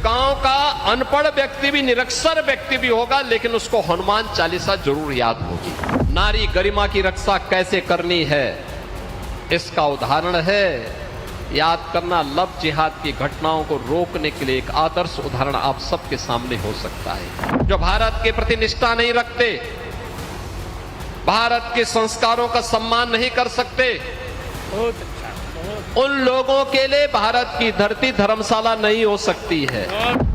गांव का अनपढ़ व्यक्ति भी, निरक्षर व्यक्ति भी होगा, लेकिन उसको हनुमान चालीसा जरूर याद होगी। नारी गरिमा की रक्षा कैसे करनी है, इसका उदाहरण है। याद करना, लव जिहाद की घटनाओं को रोकने के लिए एक आदर्श उदाहरण आप सबके सामने हो सकता है। जो भारत के प्रति निष्ठा नहीं रखते, भारत के संस्कारों का सम्मान नहीं कर सकते, उन लोगों के लिए भारत की धरती धर्मशाला नहीं हो सकती है।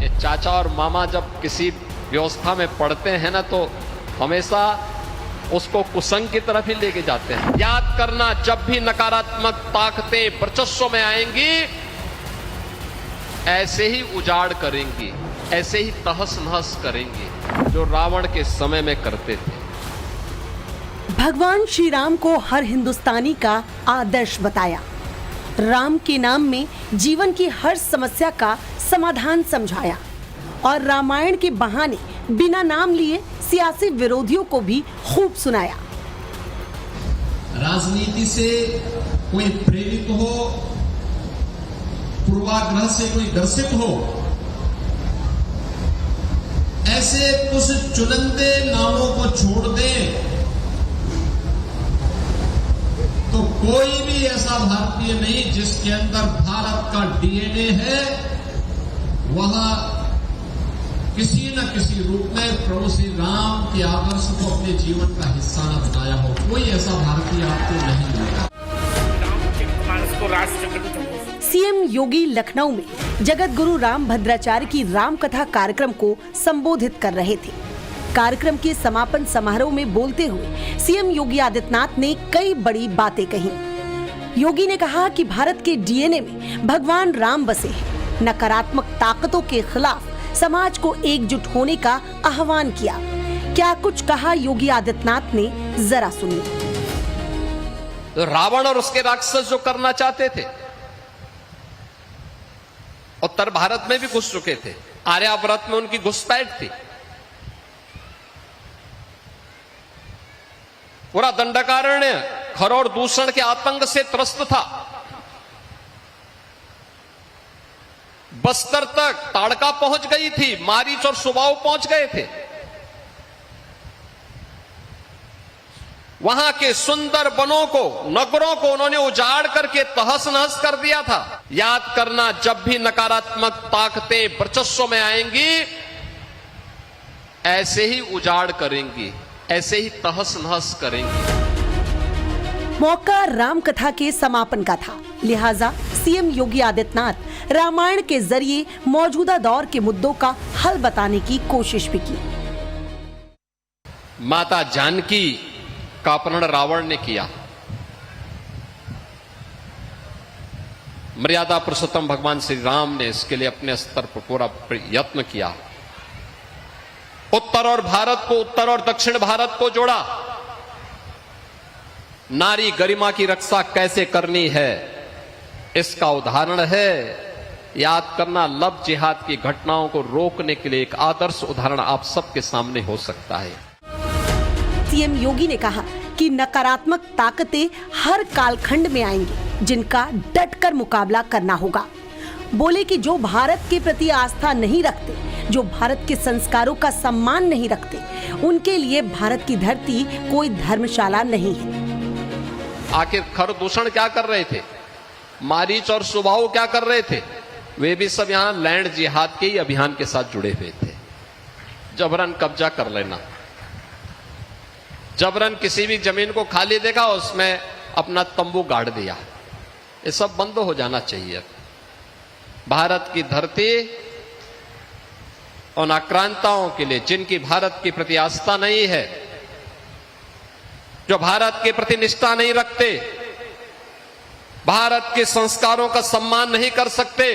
ये चाचा और मामा जब किसी व्यवस्था में पढ़ते हैं ना, तो हमेशा उसको कुसंग की तरफ ही लेके जाते हैं। याद करना, जब भी नकारात्मक ताकतें वर्चस्व में आएंगी, ऐसे ही उजाड़ करेंगी, ऐसे ही तहस नहस करेंगी, जो रावण के समय में करते थे। भगवान श्री राम को हर हिंदुस्तानी का आदर्श बताया। राम के नाम में जीवन की हर समस्या का समाधान समझाया और रामायण के बहाने बिना नाम लिए सियासी विरोधियों को भी खूब सुनाया। राजनीति से कोई प्रेरित हो, पूर्वाग्रह से कोई ग्रसित हो, ऐसे कुछ चुनिंदे नामों को छोड़ दें तो कोई भी ऐसा भारतीय नहीं जिसके अंदर भारत का डीएनए है, वह किसी न किसी रूप में प्रभु श्री राम के आदर्श को अपने जीवन का हिस्सा न बनाया हो। कोई ऐसा भारतीय आपको नहीं मिलेगा। सीएम योगी लखनऊ में जगत गुरु राम भद्राचार्य की राम कथा कार्यक्रम को संबोधित कर रहे थे। कार्यक्रम के समापन समारोह में बोलते हुए सीएम योगी आदित्यनाथ ने कई बड़ी बातें कही। योगी ने कहा कि भारत के डीएनए में भगवान राम बसे हैं। नकारात्मक ताकतों के खिलाफ समाज को एकजुट होने का आह्वान किया। क्या कुछ कहा योगी आदित्यनाथ ने, जरा सुनिए। तो रावण और उसके राक्षस जो करना चाहते थे, उत्तर भारत में भी घुस चुके थे। आर्यावर्त में उनकी घुसपैठ थी। पूरा दंडकारण्य खरौर दूषण के आतंक से त्रस्त था। बस्तर तक ताड़का पहुंच गई थी, मारीच और सुबाऊ पहुंच गए थे। वहां के सुंदर वनों को, नगरों को उन्होंने उजाड़ करके तहस नहस कर दिया था। याद करना, जब भी नकारात्मक ताकतें वर्चस्व में आएंगी, ऐसे ही उजाड़ करेंगी, ऐसे ही तहस नहस करेंगी। मौका राम कथा के समापन का था, लिहाजा सीएम योगी आदित्यनाथ रामायण के जरिए मौजूदा दौर के मुद्दों का हल बताने की कोशिश भी की। माता जानकी का अपहरण रावण ने किया। मर्यादा पुरुषोत्तम भगवान श्री राम ने इसके लिए अपने स्तर पर पूरा यत्न किया। उत्तर और दक्षिण भारत को जोड़ा। नारी गरिमा की रक्षा कैसे करनी है, इसका उदाहरण है। याद करना, लव जिहाद की घटनाओं को रोकने के लिए एक आदर्श उदाहरण आप सबके सामने हो सकता है। सीएम योगी ने कहा कि नकारात्मक ताकतें हर कालखंड में आएंगी, जिनका डटकर मुकाबला करना होगा। बोले कि जो भारत के प्रति आस्था नहीं रखते, जो भारत के संस्कारों का सम्मान नहीं रखते, उनके लिए भारत की धरती कोई धर्मशाला नहीं है। आखिर खर दूषण क्या कर रहे थे, मारीच और सुबाऊ क्या कर रहे थे? वे भी सब यहां लैंड जिहाद के ही अभियान के साथ जुड़े हुए थे। जबरन कब्जा कर लेना, जबरन किसी भी जमीन को खाली देखा, उसमें अपना तंबू गाड़ दिया। ये सब बंद हो जाना चाहिए। भारत की धरती उन आक्रांताओं के लिए जिनकी भारत के प्रति आस्था नहीं है, जो भारत के प्रति निष्ठा नहीं रखते, भारत के संस्कारों का सम्मान नहीं कर सकते,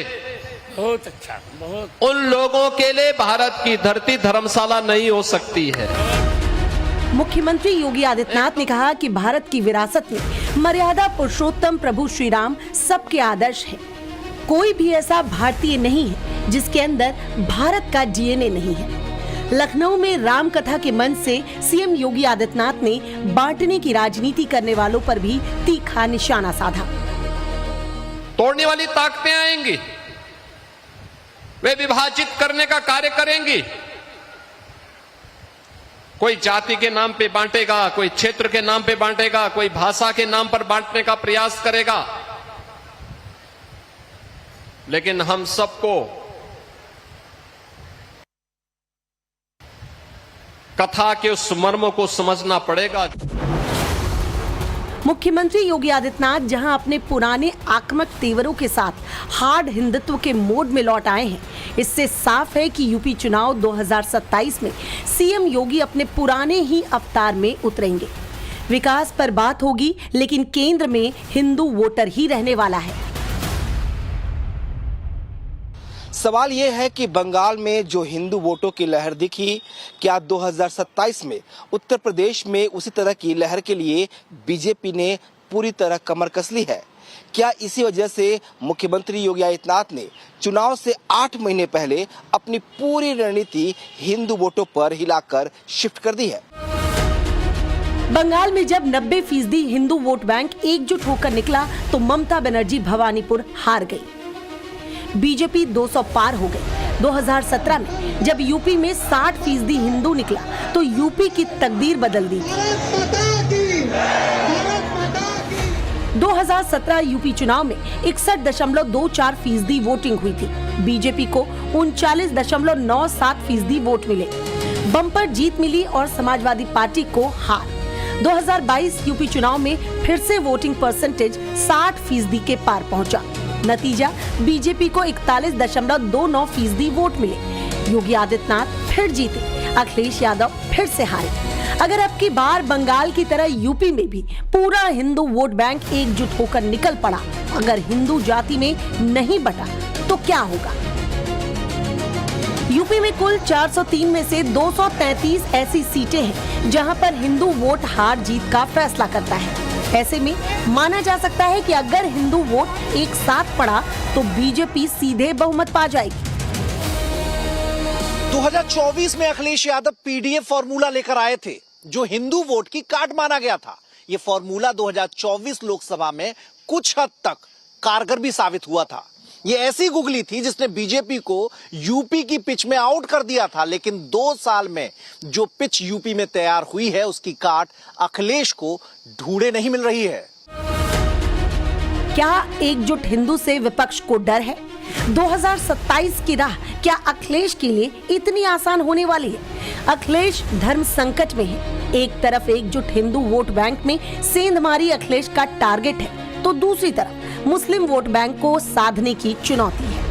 बहुत अच्छा, बहुत। उन लोगों के लिए भारत की धरती धर्मशाला नहीं हो सकती है। मुख्यमंत्री योगी आदित्यनाथ ने कहा कि भारत की विरासत में मर्यादा पुरुषोत्तम प्रभु श्री राम सबके आदर्श हैं। कोई भी ऐसा भारतीय नहीं है जिसके अंदर भारत का डीएनए नहीं है। लखनऊ में राम कथा के मंच से सीएम योगी आदित्यनाथ ने बांटने की राजनीति करने वालों पर भी तीखा निशाना साधा। तोड़ने वाली ताकतें आएंगी, वे विभाजित करने का कार्य करेंगी। कोई जाति के नाम पे बांटेगा, कोई क्षेत्र के नाम पे बांटेगा, कोई भाषा के नाम पर बांटने का प्रयास करेगा। लेकिन हम सबको कथा के उस मर्म को समझना पड़ेगा। मुख्यमंत्री योगी आदित्यनाथ जहां अपने पुराने आक्रामक तेवरों के साथ हार्ड हिंदुत्व के मोड में लौट आए हैं, इससे साफ है कि यूपी चुनाव 2027 में सीएम योगी अपने पुराने ही अवतार में उतरेंगे। विकास पर बात होगी, लेकिन केंद्र में हिंदू वोटर ही रहने वाला है। सवाल ये है कि बंगाल में जो हिंदू वोटों की लहर दिखी, क्या 2027 में उत्तर प्रदेश में उसी तरह की लहर के लिए बीजेपी ने पूरी तरह कमर कस ली है? क्या इसी वजह से मुख्यमंत्री योगी आदित्यनाथ ने चुनाव से 8 महीने पहले अपनी पूरी रणनीति हिंदू वोटों पर हिलाकर शिफ्ट कर दी है? बंगाल में जब 90% हिंदू वोट बैंक एकजुट होकर निकला तो ममता बनर्जी भवानीपुर हार गई। बीजेपी 200 पार हो गई। 2017 में जब यूपी में 60% हिंदू निकला तो यूपी की तकदीर बदल दी। 2017 यूपी चुनाव में 61.24% वोटिंग हुई थी। बीजेपी को 39.97% वोट मिले। बम्पर जीत मिली और समाजवादी पार्टी को हार। 2022 यूपी चुनाव में फिर से वोटिंग परसेंटेज 60% के पार पहुंचा। नतीजा बीजेपी को 41.29% वोट मिले। योगी आदित्यनाथ फिर जीते, अखिलेश यादव फिर से हारे। अगर अब की बार बंगाल की तरह यूपी में भी पूरा हिंदू वोट बैंक एकजुट होकर निकल पड़ा, अगर हिंदू जाति में नहीं बटा तो क्या होगा? यूपी में कुल 403 में से 233 ऐसी सीटें हैं जहां पर हिंदू वोट हार जीत का फैसला करता है। ऐसे में माना जा सकता है कि अगर हिंदू वोट एक साथ पड़ा तो बीजेपी सीधे बहुमत पा जाएगी। 2024 में अखिलेश यादव पीडीएफ फॉर्मूला लेकर आए थे, जो हिंदू वोट की काट माना गया था। ये फॉर्मूला 2024 लोकसभा में कुछ हद तक कारगर भी साबित हुआ था। ये ऐसी गुगली थी जिसने बीजेपी को यूपी की पिच में आउट कर दिया था, लेकिन 2 साल में जो पिच यूपी में तैयार हुई है उसकी काट अखिलेश को ढूंढे नहीं मिल रही है। क्या एकजुट हिंदू से विपक्ष को डर है? 2027 की राह क्या अखिलेश के लिए इतनी आसान होने वाली है? अखिलेश धर्म संकट में है। एक तरफ एकजुट हिंदू वोट बैंक में सेंधमारी अखिलेश का टारगेट है, तो दूसरी तरफ मुस्लिम वोट बैंक को साधने की चुनौती है।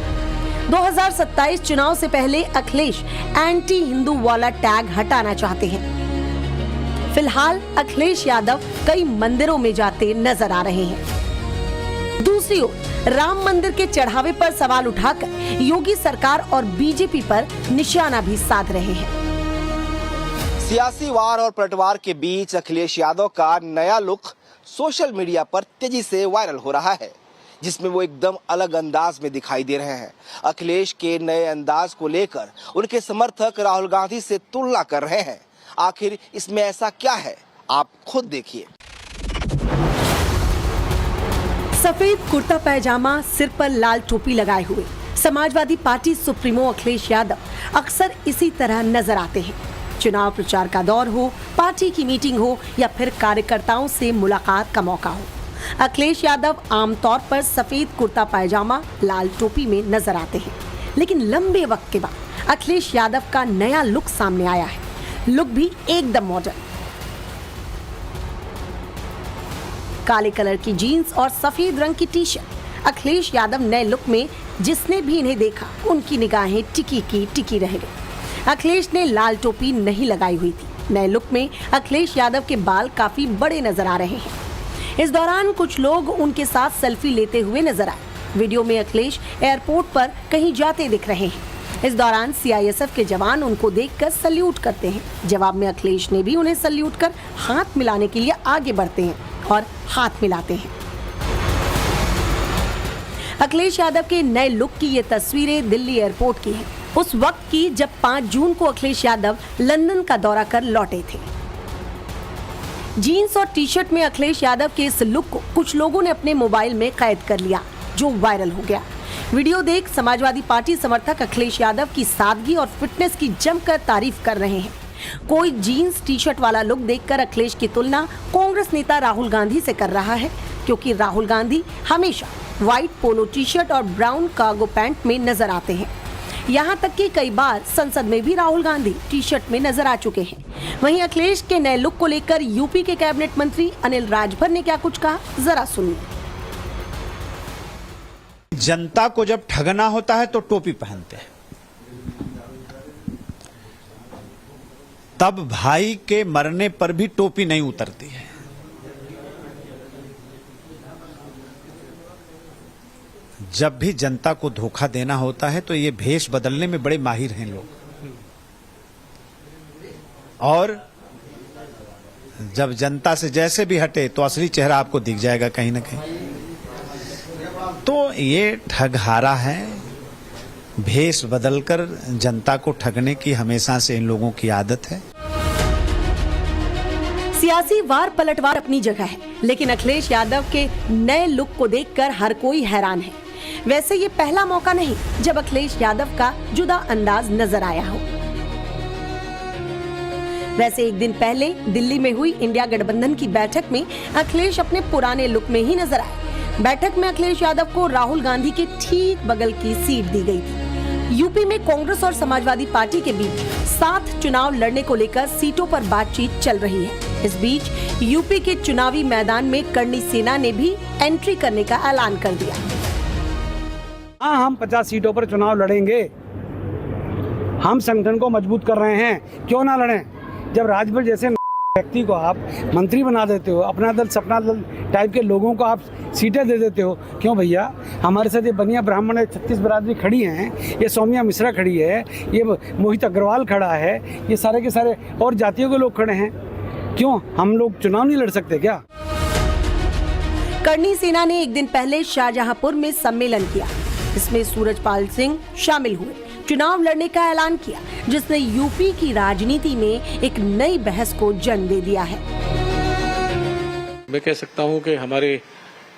2027 चुनाव से पहले अखिलेश एंटी हिंदू वाला टैग हटाना चाहते हैं। फिलहाल अखिलेश यादव कई मंदिरों में जाते नजर आ रहे हैं। दूसरी ओर राम मंदिर के चढ़ावे पर सवाल उठाकर योगी सरकार और बीजेपी पर निशाना भी साध रहे हैं। सियासी वार और पलटवार के बीच अखिलेश यादव का नया लुक सोशल मीडिया पर तेजी से वायरल हो रहा है, जिसमें वो एकदम अलग अंदाज में दिखाई दे रहे हैं। अखिलेश के नए अंदाज को लेकर उनके समर्थक राहुल गांधी से तुलना कर रहे हैं। आखिर इसमें ऐसा क्या है, आप खुद देखिए। सफेद कुर्ता पैजामा, सिर पर लाल टोपी लगाए हुए समाजवादी पार्टी सुप्रीमो अखिलेश यादव अक्सर इसी तरह नजर आते हैं। चुनाव प्रचार का दौर हो, पार्टी की मीटिंग हो या फिर कार्यकर्ताओं से मुलाकात का मौका हो, अखिलेश यादव आमतौर पर सफेद कुर्ता पैजामा, लाल टोपी में नजर आते हैं। लेकिन लंबे वक्त के बाद अखिलेश यादव का नया लुक सामने आया है। लुक भी एकदम मॉडर्न। काले कलर की जीन्स और सफेद रंग की टी शर्ट। अखिलेश यादव नए लुक में जिसने भी इन्हें देखा उनकी निगाहें टिकी की टिकी रह गई। अखिलेश ने लाल टोपी नहीं लगाई हुई थी। नए लुक में अखिलेश यादव के बाल काफी बड़े नजर आ रहे हैं। इस दौरान कुछ लोग उनके साथ सेल्फी लेते हुए नजर आए। वीडियो में अखिलेश एयरपोर्ट पर कहीं जाते दिख रहे हैं। इस दौरान सीआईएसएफ के जवान उनको देखकर सल्यूट करते हैं। जवाब में अखिलेश ने भी उन्हें सल्यूट कर हाथ मिलाने के लिए आगे बढ़ते हैं और हाथ मिलाते हैं। अखिलेश यादव के नए लुक की ये तस्वीरें दिल्ली एयरपोर्ट की हैं। उस वक्त की जब 5 जून को अखिलेश यादव लंदन का दौरा कर लौटे थे। जीन्स और टी शर्ट में अखिलेश यादव के इस लुक को कुछ लोगों ने अपने मोबाइल में कैद कर लिया, जो वायरल हो गया। वीडियो देख समाजवादी पार्टी समर्थक अखिलेश यादव की सादगी और फिटनेस की जमकर तारीफ कर रहे हैं। कोई जीन्स टी शर्ट वाला लुक देखकर अखिलेश की तुलना कांग्रेस नेता राहुल गांधी से कर रहा है, क्योंकि राहुल गांधी हमेशा व्हाइट पोलो टी शर्ट और ब्राउन कार्गो पैंट में नजर आते हैं। यहाँ तक कि कई बार संसद में भी राहुल गांधी टी शर्ट में नजर आ चुके हैं। वहीं अखिलेश के नए लुक को लेकर यूपी के कैबिनेट मंत्री अनिल राजभर ने क्या कुछ कहा, जरा सुनिए। जनता को जब ठगना होता है तो टोपी पहनते हैं, तब भाई के मरने पर भी टोपी नहीं उतरती है। जब भी जनता को धोखा देना होता है तो ये भेष बदलने में बड़े माहिर हैं लोग, और जब जनता से जैसे भी हटे तो असली चेहरा आपको दिख जाएगा कहीं ना कहीं। तो ये ठगहारा है, भेष बदलकर जनता को ठगने की हमेशा से इन लोगों की आदत है। सियासी वार पलटवार अपनी जगह है, लेकिन अखिलेश यादव के नए लुक को देखकर हर कोई हैरान है। वैसे ये पहला मौका नहीं जब अखिलेश यादव का जुदा अंदाज नजर आया हो। वैसे एक दिन पहले दिल्ली में हुई इंडिया गठबंधन की बैठक में अखिलेश अपने पुराने लुक में ही नजर आए। बैठक में अखिलेश यादव को राहुल गांधी के ठीक बगल की सीट दी गई थी। यूपी में कांग्रेस और समाजवादी पार्टी के बीच साथ चुनाव लड़ने को लेकर सीटों पर बातचीत चल रही है। इस बीच यूपी के चुनावी मैदान में करणी सेना ने भी एंट्री करने का ऐलान कर दिया। हाँ, हम 50 सीटों पर चुनाव लड़ेंगे। हम संगठन को मजबूत कर रहे हैं, क्यों ना लड़ें। जब राजभर जैसे व्यक्ति को आप मंत्री बना देते हो, अपना दल सपना दल टाइप के लोगों को आप सीटें दे देते हो, क्यों भैया। हमारे साथ ये बनिया ब्राह्मण 36 बरादरी खड़ी हैं, ये सौम्या मिश्रा खड़ी है, ये मोहित अग्रवाल खड़ा है, ये सारे के सारे और जातियों के लोग खड़े हैं। क्यों हम लोग चुनाव नहीं लड़ सकते क्या? करणी सेना ने एक दिन पहले शाहजहांपुर में सम्मेलन किया। इसमें सूरजपाल सिंह शामिल हुए, चुनाव लड़ने का ऐलान किया, जिसने यूपी की राजनीति में एक नई बहस को जन्म दे दिया है। मैं कह सकता हूं कि हमारे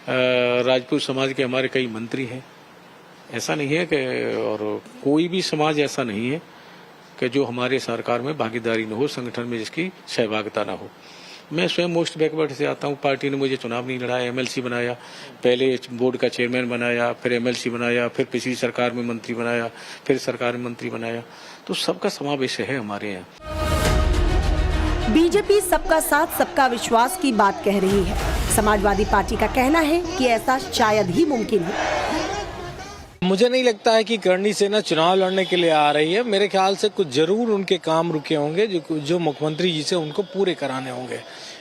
राजपूत समाज के हमारे कई मंत्री हैं। ऐसा नहीं है कि और कोई भी समाज ऐसा नहीं है कि जो हमारे सरकार में भागीदारी न हो, संगठन में जिसकी सहभागिता न हो। मैं स्वयं मोस्ट बैकवर्ड से आता हूं। पार्टी ने मुझे चुनाव नहीं लड़ाया, एमएलसी बनाया, पहले बोर्ड का चेयरमैन बनाया, फिर एमएलसी बनाया, फिर पिछली सरकार में मंत्री बनाया, फिर सरकार में मंत्री बनाया। तो सबका समावेश है हमारे यहाँ। बीजेपी सबका साथ सबका विश्वास की बात कह रही है। समाजवादी पार्टी का कहना है कि ऐसा शायद ही मुमकिन है। मुझे नहीं लगता है कि करणी सेना चुनाव लड़ने के लिए आ रही है। मेरे ख्याल से कुछ जरूर उनके काम रुके होंगे जो मुख्यमंत्री जी से उनको पूरे कराने होंगे,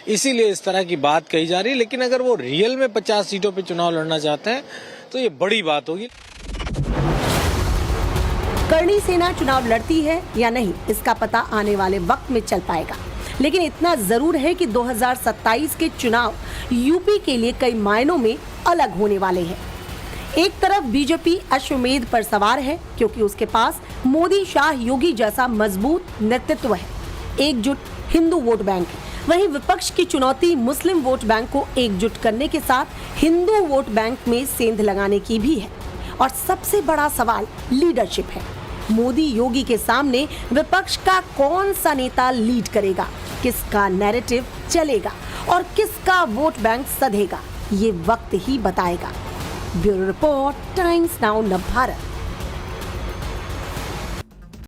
इसीलिए इस तरह की बात कही जा रही है। लेकिन अगर वो रियल में 50 सीटों पे चुनाव लड़ना चाहते हैं तो ये बड़ी बात होगी। करणी सेना चुनाव लड़ती है या नहीं, इसका पता आने वाले वक्त में चल पाएगा। लेकिन इतना जरूर है कि 2027 के चुनाव यूपी के लिए कई मायनों में अलग होने वाले हैं। एक तरफ बीजेपी अश्वमेध पर सवार है, क्योंकि उसके पास मोदी शाह योगी जैसा मजबूत नेतृत्व है, एकजुट हिंदू वोट बैंक है। वहीं विपक्ष की चुनौती मुस्लिम वोट बैंक को एकजुट करने के साथ हिंदू वोट बैंक में सेंध लगाने की भी है। और सबसे बड़ा सवाल लीडरशिप है। मोदी योगी के सामने विपक्ष का कौन सा नेता लीड करेगा, किसका नैरेटिव चलेगा और किसका वोट बैंक सधेगा, ये वक्त ही बताएगा। ब्यूरो रिपोर्ट, टाइम्स नाउ नव भारत।